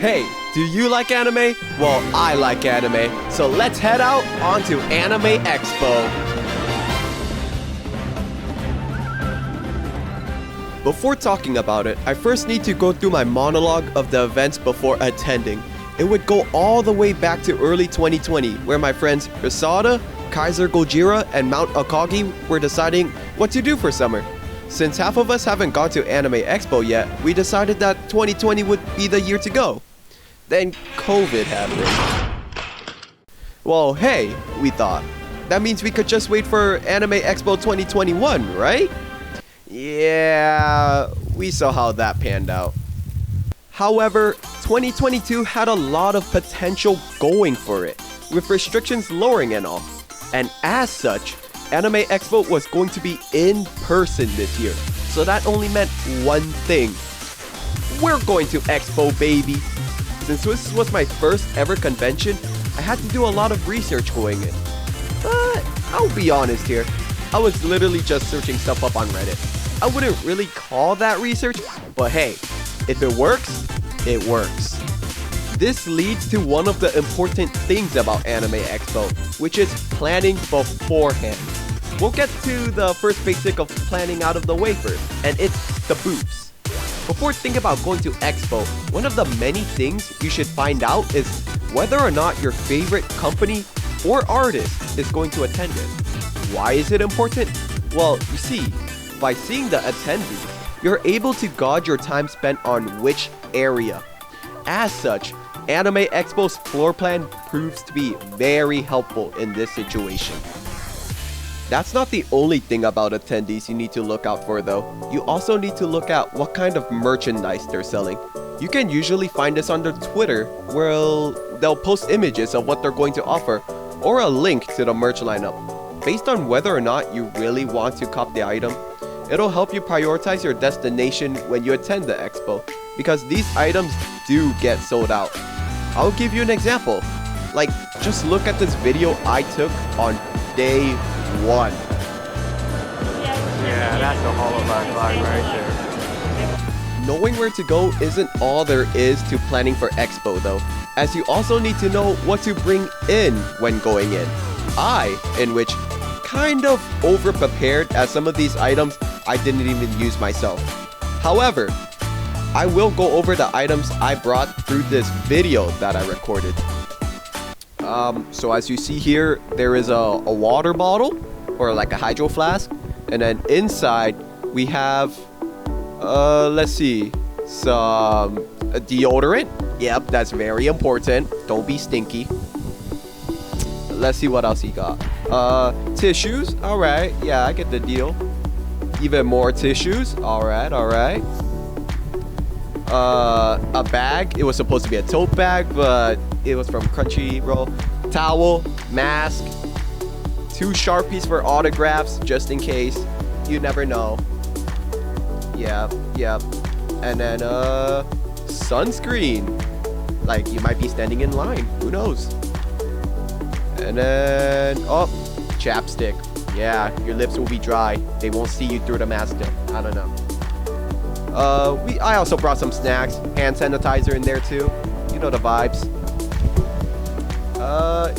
Hey, do you like anime? Well, I like anime, so let's head out onto Anime Expo. Before talking about it, I first need to go through my monologue of the events before attending. It would go all the way back to early 2020, where my friends Risada, Kaiser Gojira, and Mount Akagi were deciding what to do for summer. Since half of us haven't gone to Anime Expo yet, we decided that 2020 would be the year to go. Then COVID happened. Well, hey, we thought. That means we could just wait for Anime Expo 2021, right? Yeah, we saw how that panned out. However, 2022 had a lot of potential going for it, with restrictions lowering and all. And as such, Anime Expo was going to be in person this year, so that only meant one thing. We're going to Expo, baby! Since this was my first ever convention, I had to do a lot of research going in. But I'll be honest here, I was literally just searching stuff up on Reddit. I wouldn't really call that research, but hey, if it works, it works. This leads to one of the important things about Anime Expo, which is planning beforehand. We'll get to the first basic of planning out of the way first, and it's the booths. Before thinking about going to Expo, one of the many things you should find out is whether or not your favorite company or artist is going to attend it. Why is it important? Well, you see, by seeing the attendees, you're able to gauge your time spent on which area. As such, Anime Expo's floor plan proves to be very helpful in this situation. That's not the only thing about attendees you need to look out for though. You also need to look at what kind of merchandise they're selling. You can usually find this on their Twitter, where they'll post images of what they're going to offer, or a link to the merch lineup. Based on whether or not you really want to cop the item, it'll help you prioritize your destination when you attend the expo, because these items do get sold out. I'll give you an example. Like, just look at this video I took on day 1. Yeah, that's a hollow line right there. Knowing where to go isn't all there is to planning for expo though, as you also need to know what to bring in when going in. In which, kind of over-prepared, as some of these items I didn't even use myself. However, I will go over the items I brought through this video that I recorded. So as you see here, there is a water bottle, or like a hydro flask, and then inside we have, let's see, some deodorant. Yep, that's very important. Don't be stinky. Let's see what else he got. Tissues. All right, yeah, I get the deal. Even more tissues. All right. A bag. It was supposed to be a tote bag, but it was from Crunchyroll. Towel, mask, 2 Sharpies for autographs, just in case. You never know. Yep. And then sunscreen. Like, you might be standing in line. Who knows? And then chapstick. Yeah, your lips will be dry. They won't see you through the mask though. I don't know. I also brought some snacks, hand sanitizer in there too. You know the vibes.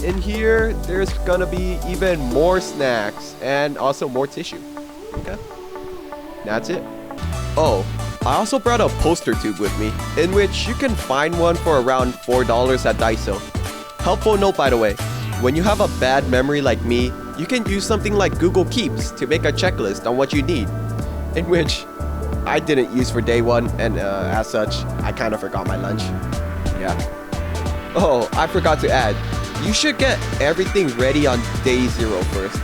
In here, there's gonna be even more snacks and also more tissue. Okay, that's it. Oh, I also brought a poster tube with me, in which you can find one for around $4 at Daiso. Helpful note, by the way, when you have a bad memory like me, you can use something like Google Keeps to make a checklist on what you need, in which I didn't use for day 1, and as such, I kind of forgot my lunch. Yeah. Oh, I forgot to add, you should get everything ready on day 0 first.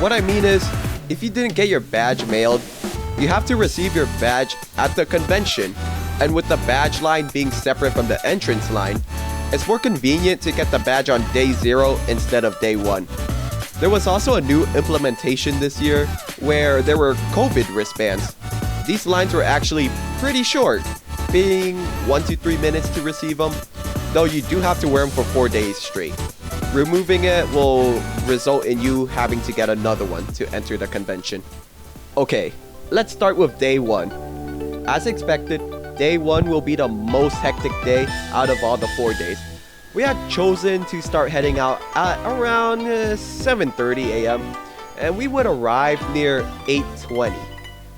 What I mean is, if you didn't get your badge mailed, you have to receive your badge at the convention, and with the badge line being separate from the entrance line, it's more convenient to get the badge on day 0 instead of day 1. There was also a new implementation this year where there were COVID wristbands. These lines were actually pretty short, being 1 to 3 minutes to receive them, though you do have to wear them for 4 days straight. Removing it will result in you having to get another one to enter the convention. Okay, let's start with day 1. As expected, day 1 will be the most hectic day out of all the 4 days. We had chosen to start heading out at around 7:30 a.m. and we would arrive near 8:20,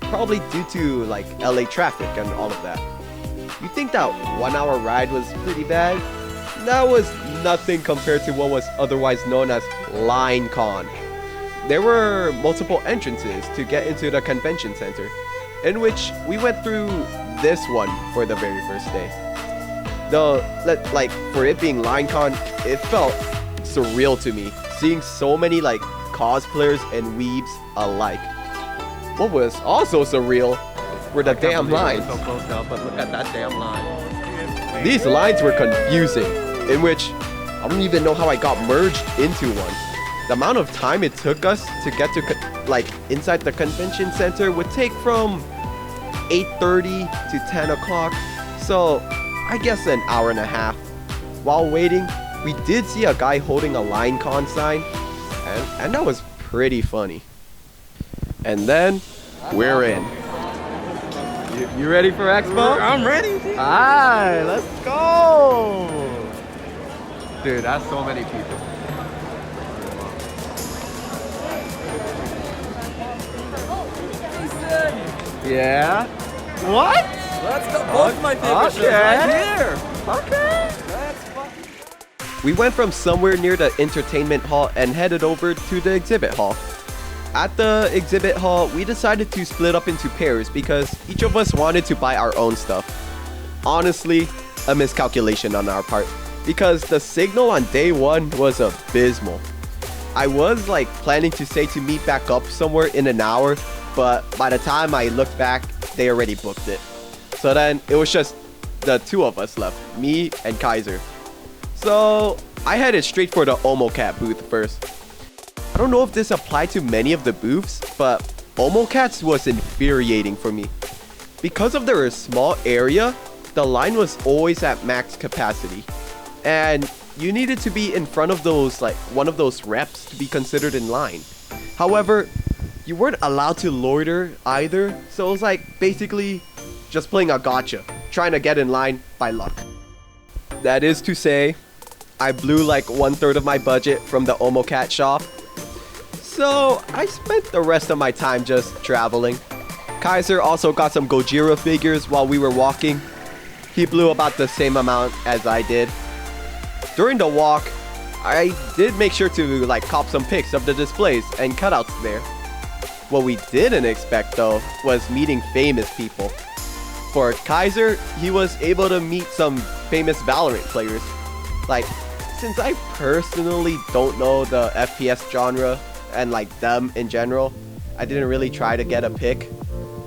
probably due to like LA traffic and all of that. You think that 1 hour ride was pretty bad? That was nothing compared to what was otherwise known as Line Con. There were multiple entrances to get into the convention center, in which we went through this one for the very first day. Though, like, for it being Line Con, it felt surreal to me, seeing so many like cosplayers and weebs alike. What was also surreal were the damn lines. So close up, but look at that damn line. These lines were confusing, in which I don't even know how I got merged into one. The amount of time it took us to get to like inside the convention center would take from 8:30 to 10 o'clock, so I guess an hour and a half. While waiting, we did see a guy holding a Line Con sign, and that was pretty funny. And then we're in. You ready for Expo? I'm ready. Alright, let's go! Dude, that's so many people. Yeah? What? Let's go. Both my favorite shows right here. Okay. We went from somewhere near the entertainment hall and headed over to the exhibit hall. At the exhibit hall, we decided to split up into pairs because each of us wanted to buy our own stuff. Honestly, a miscalculation on our part because the signal on day 1 was abysmal. I was like planning to say to meet back up somewhere in an hour, but by the time I looked back, they already booked it. So then it was just the 2 of us left, me and Kaiser. So I headed straight for the OmoCat booth first. I don't know if this applied to many of the booths, but OmoCats was infuriating for me. Because of their small area, the line was always at max capacity. And you needed to be in front of those, like one of those reps to be considered in line. However, you weren't allowed to loiter either, so it was like basically just playing a gotcha, trying to get in line by luck. That is to say, I blew like 1/3 of my budget from the OmoCat shop. So I spent the rest of my time just traveling. Kaiser also got some Gojira figures while we were walking. He blew about the same amount as I did. During the walk, I did make sure to like cop some pics of the displays and cutouts there. What we didn't expect though was meeting famous people. For Kaiser, he was able to meet some famous Valorant players. Like, since I personally don't know the FPS genre and like them in general, I didn't really try to get a pic.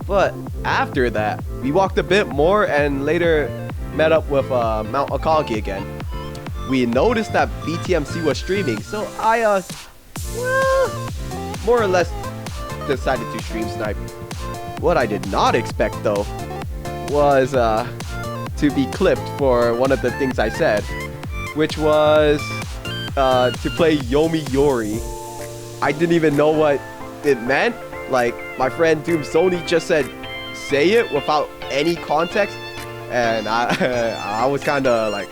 But after that, we walked a bit more and later met up with Mount Akagi again. We noticed that BTMC was streaming, so I, more or less decided to stream snipe. What I did not expect though was to be clipped for one of the things I said, which was to play Yomi Yori. I didn't even know what it meant. Like, my friend Doom Sony just said, say it without any context. And I was kind of like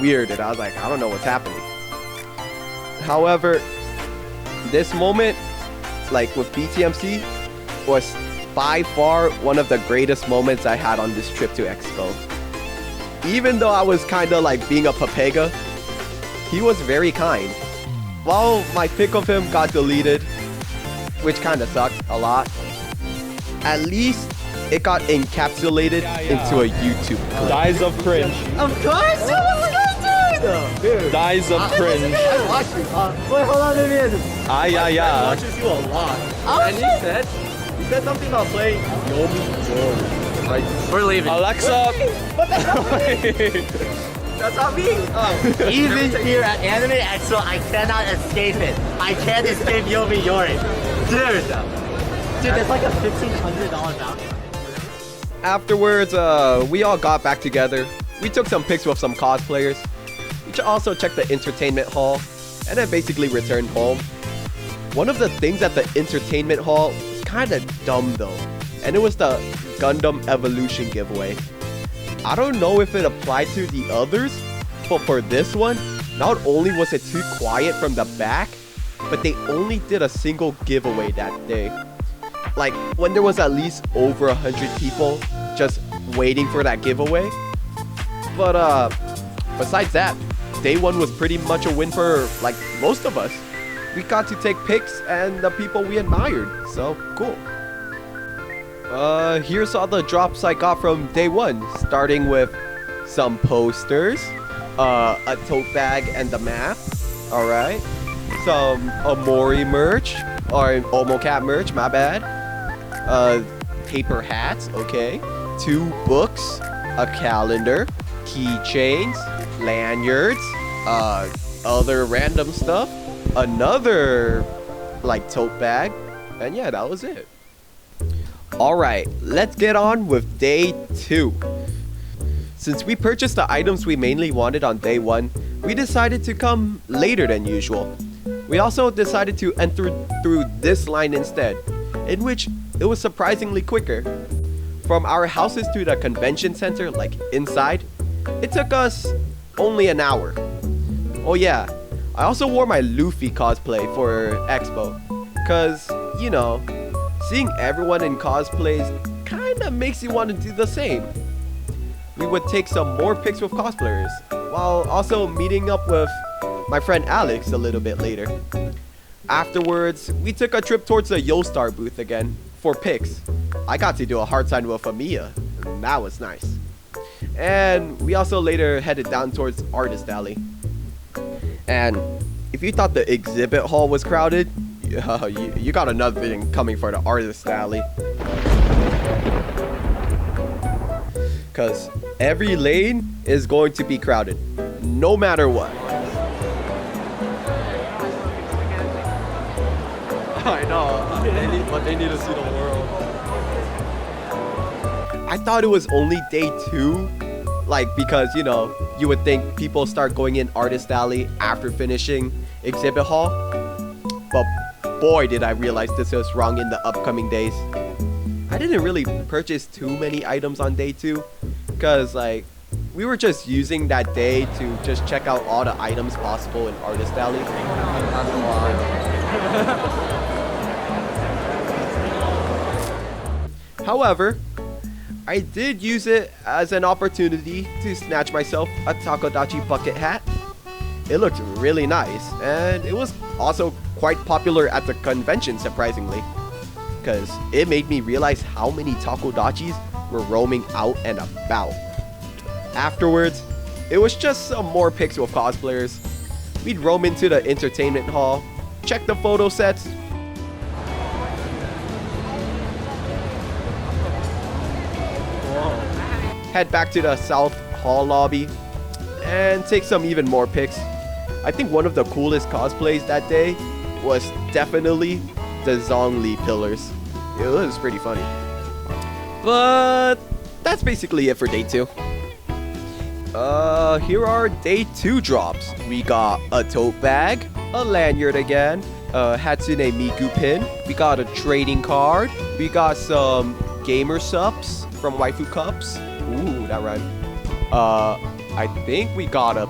weirded. I was like, I don't know what's happening. However, this moment, like with BTMC, was by far one of the greatest moments I had on this trip to Expo. Even though I was kind of like being a papega, he was very kind. While my pic of him got deleted, which kind of sucked a lot, at least it got encapsulated into a YouTube clip. Dies of cringe. Of course, it was good, dude! Dies of cringe. I watched you. Wait, hold on a minute. I watches you a lot. And he said something about playing Yomi Yori. Right? We're leaving. Alexa. But that's not me. That's not me. Oh. Even here at Anime Expo, I cannot escape it. I can't escape Yomi Yori. Dude, that's like a $1,500 voucher. Afterwards, we all got back together. We took some pics with some cosplayers. We also checked the entertainment hall, and then basically returned home. One of the things at the entertainment hall was kind of dumb though, and it was the Gundam Evolution giveaway. I don't know if it applied to the others, but for this one, not only was it too quiet from the back, but they only did a single giveaway that day. Like, when there was at least over 100 people just waiting for that giveaway. But besides that, day one was pretty much a win for like most of us. We got to take pics and the people we admired, so cool. Here's all the drops I got from day one, starting with some posters, a tote bag and the map, alright, some Omori merch, or Omocat merch, my bad, paper hats, okay, 2 books, a calendar, keychains, lanyards, other random stuff, another like tote bag, and yeah, that was it. Alright, let's get on with day 2. Since we purchased the items we mainly wanted on day 1, we decided to come later than usual. We also decided to enter through this line instead, in which it was surprisingly quicker. From our houses to the convention center, like inside, it took us only an hour. Oh yeah, I also wore my Luffy cosplay for Expo, cause, you know, seeing everyone in cosplays kinda makes you want to do the same. We would take some more pics with cosplayers, while also meeting up with my friend Alex a little bit later. Afterwards, we took a trip towards the Yostar booth again for pics. I got to do a hard sign with Amiya, and that was nice. And we also later headed down towards Artist Alley. And if you thought the exhibit hall was crowded, you got another thing coming for the Artist Alley. Cause every lane is going to be crowded, no matter what. I know, but they need to see the world. I thought it was only day 2, like, because, you know, you would think people start going in Artist Alley after finishing exhibit hall. But boy, did I realize this was wrong in the upcoming days. I didn't really purchase too many items on day 2, because, like, we were just using that day to just check out all the items possible in Artist Alley. That's a lot. However, I did use it as an opportunity to snatch myself a Takodachi bucket hat. It looked really nice, and it was also quite popular at the convention, surprisingly, because it made me realize how many Takodachis were roaming out and about. Afterwards, it was just some more pics with cosplayers. We'd roam into the entertainment hall, check the photo sets, head back to the South Hall lobby, and take some even more pics. I think one of the coolest cosplays that day was definitely the Zhongli pillars. It was pretty funny. But that's basically it for day 2. Here are day 2 drops. We got a tote bag, a lanyard again, a Hatsune Miku pin, we got a trading card, we got some gamer subs from Waifu Cups. Ooh, that rhymed. I think we got a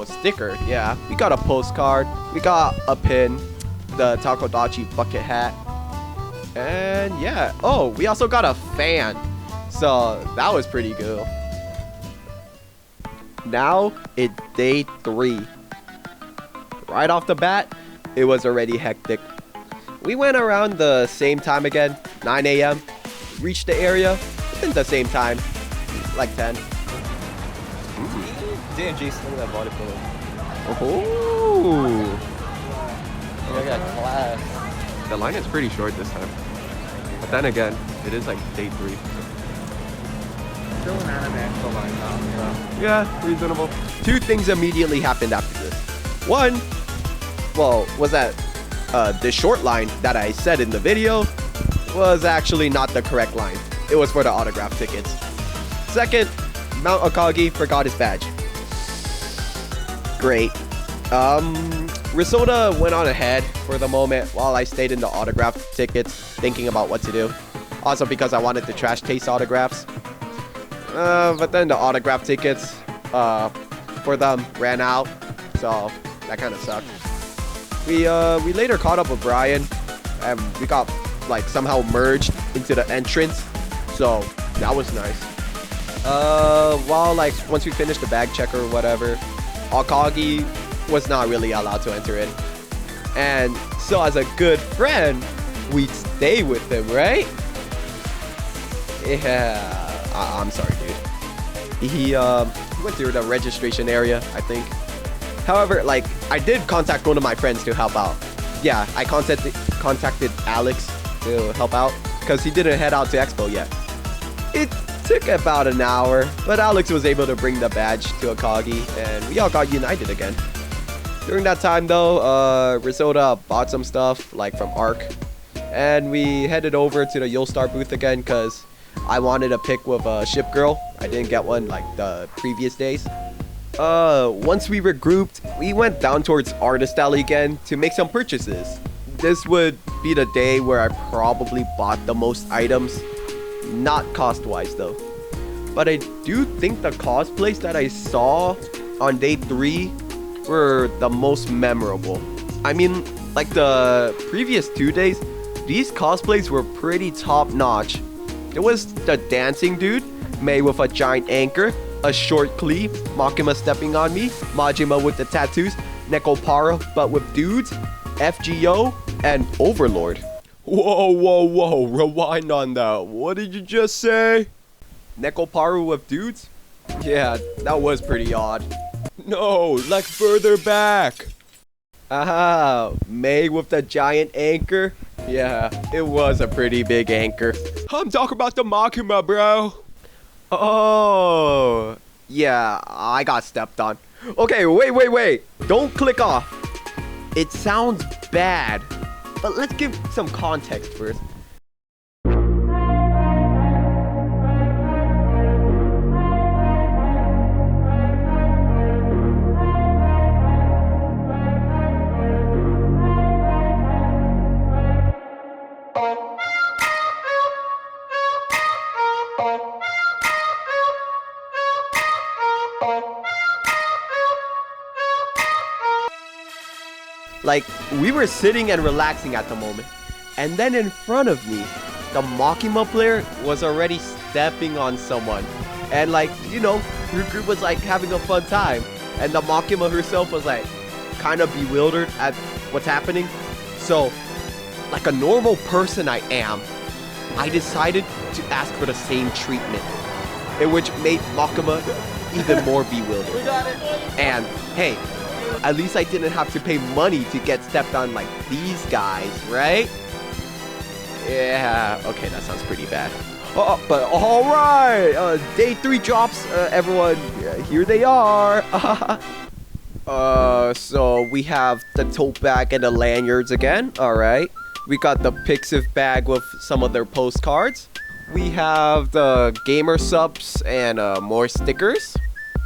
sticker. Yeah, we got a postcard. We got a pin, the Takodachi bucket hat, and yeah. Oh, we also got a fan. So that was pretty cool. Now it's day 3. Right off the bat, it was already hectic. We went around the same time again, 9 a.m. Reached the area within the same time. Like 10. Damn, Jason, look at that body pillow. Oh. Look at that class. The line is pretty short this time. But then again, it is like day 3. Still an Anime Expo line now, so. Yeah, reasonable. 2 things immediately happened after this. One, well, was that the short line that I said in the video was actually not the correct line. It was for the autograph tickets. Second, Mount Akagi forgot his badge. Great. Risota went on ahead for the moment while I stayed in the autograph tickets, thinking about what to do. Also because I wanted to trash taste autographs. But then the autograph tickets for them ran out, so that kind of sucked. We later caught up with Brian, and we got like somehow merged into the entrance, so that was nice. While like once we finished the bag check or whatever, Akagi was not really allowed to enter in, and so as a good friend, we'd stay with him, right? Yeah, I'm sorry, dude. He went through the registration area, I think. However, like, I did contact one of my friends to help out. Yeah, I contacted Alex to help out because he didn't head out to Expo yet. It took about an hour, but Alex was able to bring the badge to Akagi, and we all got united again. During that time, though, Risota bought some stuff, like from ARC, and we headed over to the Yolstar booth again because I wanted a pic with a ship girl. I didn't get one like the previous days. Once we regrouped, we went down towards Artist Alley again to make some purchases. This would be the day where I probably bought the most items. Not cost-wise though. But I do think the cosplays that I saw on day 3 were the most memorable. I mean, like the previous 2 days, these cosplays were pretty top-notch. There was the dancing dude, made with a giant anchor, a short cleave, Makima stepping on me, Majima with the tattoos, Nekopara but with dudes, FGO, and Overlord. Whoa, rewind on that. What did you just say? Nekoparu with dudes? Yeah, that was pretty odd. No, like further back. Aha, May with the giant anchor? Yeah, it was a pretty big anchor. I'm talking about the Makima, bro. Oh, yeah, I got stepped on. Okay, wait. Don't click off. It sounds bad, but let's give some context first. Like, we were sitting and relaxing at the moment, and then in front of me, the Makima player was already stepping on someone. And like, you know, her group was like having a fun time, and the Makima herself was like kind of bewildered at what's happening. So, like a normal person I am, I decided to ask for the same treatment, in which made Makima even more bewildered. And hey, at least I didn't have to pay money to get stepped on like these guys, right? Yeah, okay, that sounds pretty bad. But alright, day 3 drops, everyone, here they are. So we have the tote bag and the lanyards again, alright. We got the Pixiv bag with some of their postcards. We have the gamer subs and more stickers.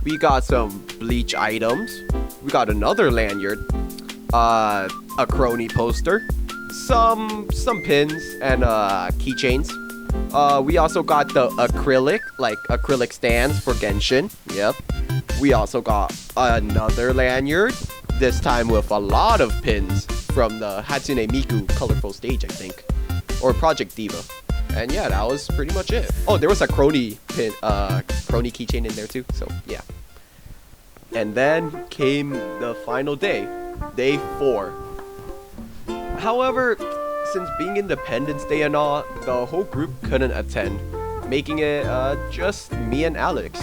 We got some bleach items. We got another lanyard, a crony poster, some pins and keychains. We also got the acrylic stands for Genshin. Yep. We also got another lanyard, this time with a lot of pins from the Hatsune Miku colorful stage, I think, or Project Diva. And yeah, that was pretty much it. Oh, there was a crony pin, crony keychain in there too. So yeah. And then came the final day, day 4. However, since being Independence Day and all, the whole group couldn't attend, making it just me and Alex.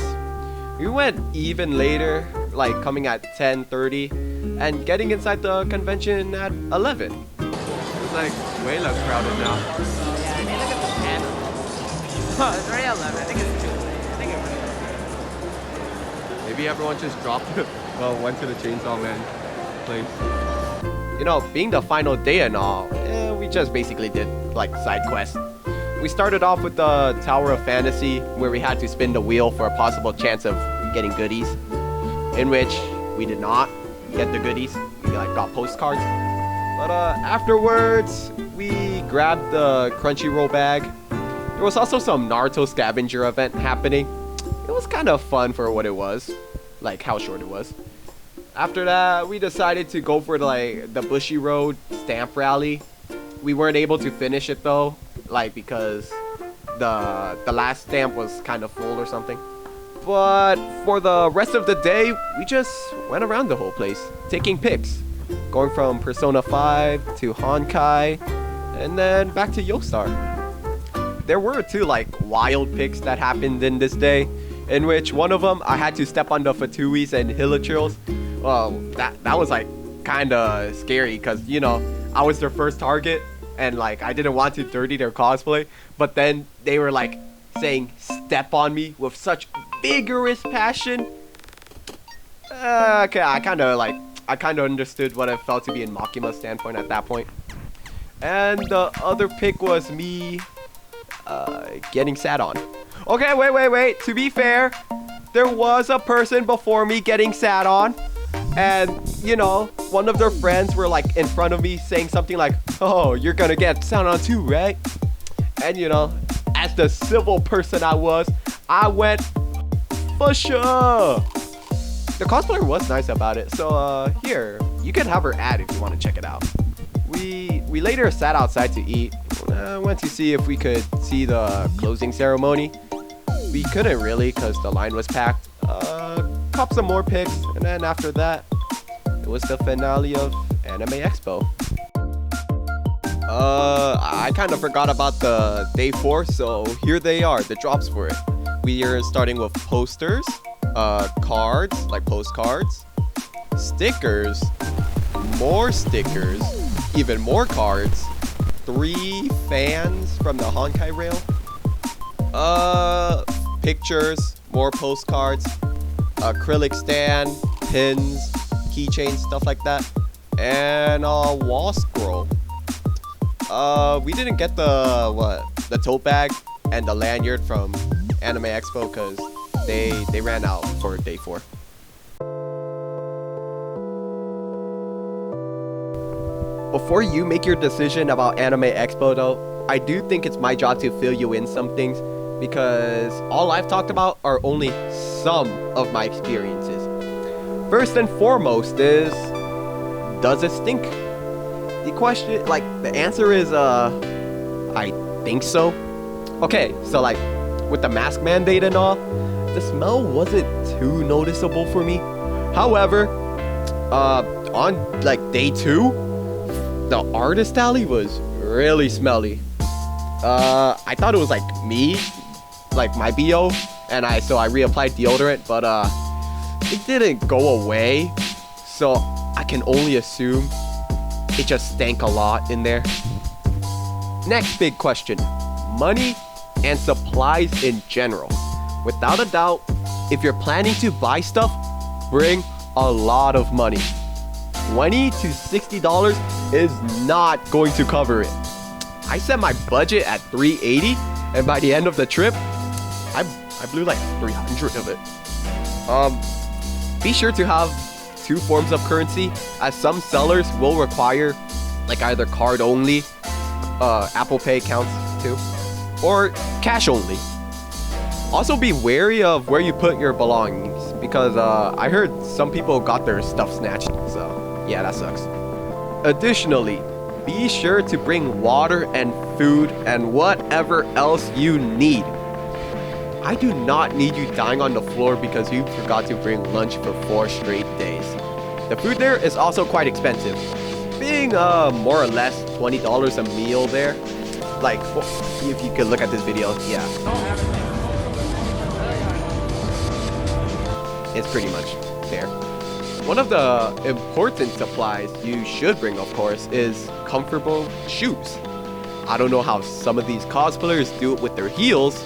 We went even later, like coming at 10:30, and getting inside the convention at 11. It's like way less crowded now. Yeah, I mean, look at the panel. Oh, it's already 11. I think it's too late. I think it really is. Maybe everyone just dropped it. Well, went to the Chainsaw Man place. You know, being the final day and all, we just basically did like side quests. We started off with the Tower of Fantasy, where we had to spin the wheel for a possible chance of getting goodies, in which we did not get the goodies. We like got postcards. But afterwards, we grabbed the Crunchyroll bag. There was also some Naruto scavenger event happening. was kind of fun for what it was, like how short it was. After that, we decided to go for like the Bushy Road stamp rally. We weren't able to finish it though, like because the last stamp was kind of full or something. But for the rest of the day, we just went around the whole place, taking pics, going from Persona 5 to Honkai, and then back to Yostar. There were two like wild pics that happened in this day, in which one of them I had to step on the Fatuis and Hilichurls. Well, that was like kind of scary because, you know, I was their first target and like I didn't want to dirty their cosplay, but then they were like saying step on me with such vigorous passion. Okay, I kind of understood what I felt to be in Makima's standpoint at that point. And the other pic was me getting sat on. Okay, wait. To be fair, there was a person before me getting sat on. And, you know, one of their friends were like in front of me saying something like, oh, you're gonna get sat on too, right? And, you know, as the civil person I was, I went, for sure. The cosplayer was nice about it. So, here, you can have her ad if you want to check it out. We later sat outside to eat. Went to see if we could see the closing ceremony. We couldn't really because the line was packed. Cop some more pics, and then after that, it was the finale of Anime Expo. I kind of forgot about the day 4, so here they are, the drops for it. We are starting with posters, cards, like postcards, stickers, more stickers, even more cards, 3 fans from the Honkai rail, pictures, more postcards, acrylic stand, pins, keychains, stuff like that, and a wall scroll. We didn't get the tote bag and the lanyard from Anime Expo because they ran out for day 4. Before you make your decision about Anime Expo though, I do think it's my job to fill you in some things, because all I've talked about are only some of my experiences. First and foremost is, does it stink? The question, like, the answer is, I think so. Okay, so like, with the mask mandate and all, the smell wasn't too noticeable for me. However, on like day 2, the artist alley was really smelly. I thought it was like me, like my BO, and so I reapplied deodorant, but it didn't go away, so I can only assume it just stank a lot in there. Next big question, money and supplies in general. Without a doubt, if you're planning to buy stuff, bring a lot of money. $20 to $60 is not going to cover it. I set my budget at $380, and by the end of the trip, I blew like 300 of it. Be sure to have 2 forms of currency, as some sellers will require like either card only, Apple Pay counts too, or cash only. Also be wary of where you put your belongings, because I heard some people got their stuff snatched, so yeah, that sucks. Additionally, be sure to bring water and food and whatever else you need. I do not need you dying on the floor because you forgot to bring lunch for 4 straight days. The food there is also quite expensive, being more or less $20 a meal there. Like, if you could look at this video, yeah. It's pretty much there. One of the important supplies you should bring, of course, is comfortable shoes. I don't know how some of these cosplayers do it with their heels,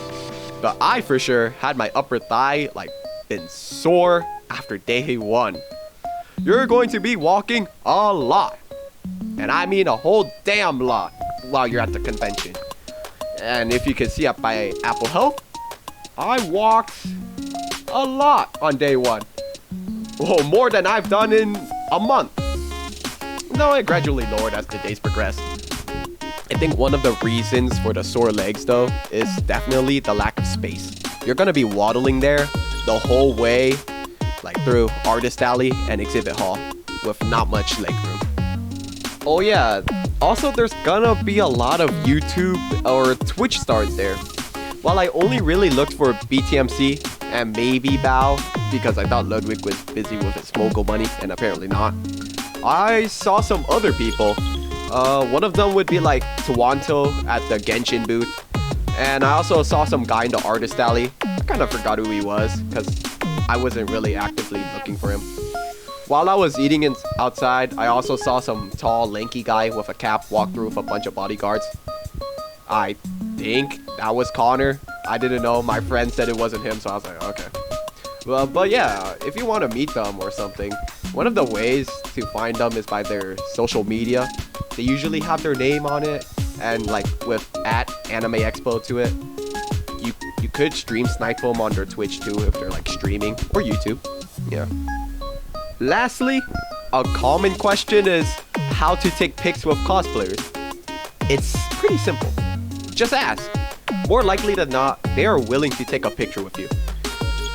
but I for sure had my upper thigh like been sore after day 1. You're going to be walking a lot, and I mean a whole damn lot, while you're at the convention. And if you can see up by Apple Health, I walked a lot on day 1. Whoa, more than I've done in a month. No, it gradually lowered as the days progressed. I think one of the reasons for the sore legs though is definitely the lack of space. You're gonna be waddling there the whole way, like through Artist Alley and Exhibit Hall, with not much legroom. Oh yeah, also there's gonna be a lot of YouTube or Twitch stars there. While I only really looked for BTMC and maybe Bao, because I thought Ludwig was busy with his Mogul money, and apparently not, I saw some other people. One of them would be like Tawanto at the Genshin booth, and I also saw some guy in the Artist Alley. I kind of forgot who he was, because I wasn't really actively looking for him. While I was eating outside, I also saw some tall, lanky guy with a cap walk through with a bunch of bodyguards. I think that was Connor. I didn't know. My friend said it wasn't him, so I was like, okay. Well, but yeah, if you want to meet them or something, one of the ways to find them is by their social media. They usually have their name on it, and like with @Anime Expo to it. You could stream snipe them on their Twitch too if they're like streaming, or YouTube. Yeah. Lastly, a common question is how to take pics with cosplayers. It's pretty simple. Just ask. More likely than not, they are willing to take a picture with you.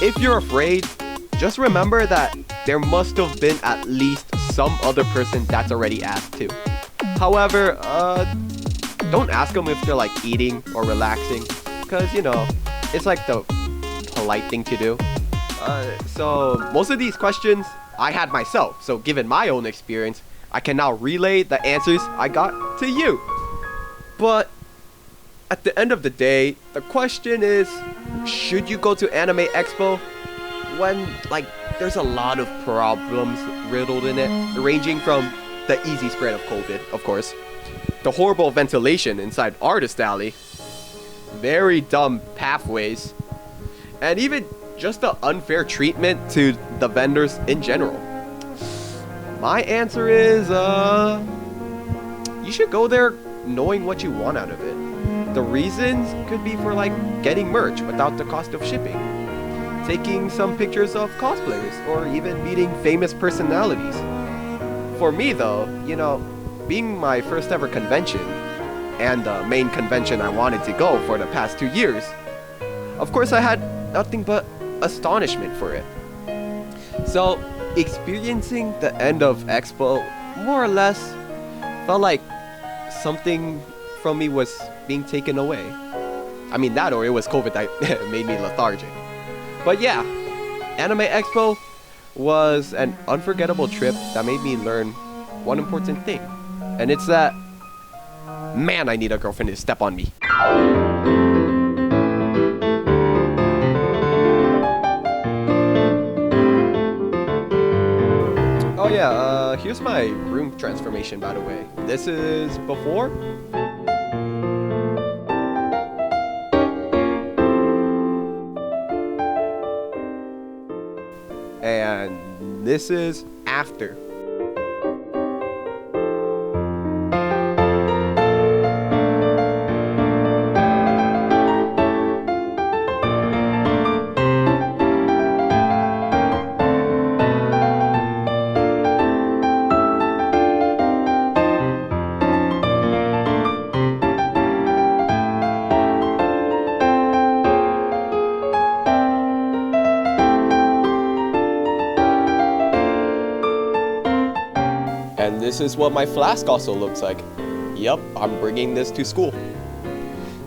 If you're afraid, just remember that there must have been at least some other person that's already asked too. However, don't ask them if they're like eating or relaxing, because you know, it's like the polite thing to do. So most of these questions I had myself, so given my own experience, I can now relay the answers I got to you. But at the end of the day, the question is, should you go to Anime Expo when like there's a lot of problems riddled in it, ranging from the easy spread of COVID, of course, the horrible ventilation inside Artist Alley, very dumb pathways, and even just the unfair treatment to the vendors in general. My answer is, you should go there knowing what you want out of it. The reasons could be for like getting merch without the cost of shipping, taking some pictures of cosplayers, or even meeting famous personalities. For me though, you know, being my first ever convention, and the main convention I wanted to go for the past 2 years, of course I had nothing but astonishment for it. So experiencing the end of Expo more or less felt like something from me was being taken away. I mean that, or it was COVID that made me lethargic. But yeah, Anime Expo was an unforgettable trip that made me learn one important thing, and it's that, man, I need a girlfriend to step on me. Oh yeah, here's my room transformation, by the way. This is before. And this is after. And this is what my flask also looks like. Yep, I'm bringing this to school.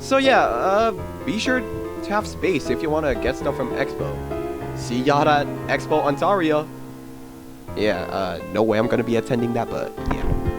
So yeah, be sure to have space if you want to get stuff from Expo. See y'all at Expo Ontario. Yeah, no way I'm gonna be attending that, but yeah.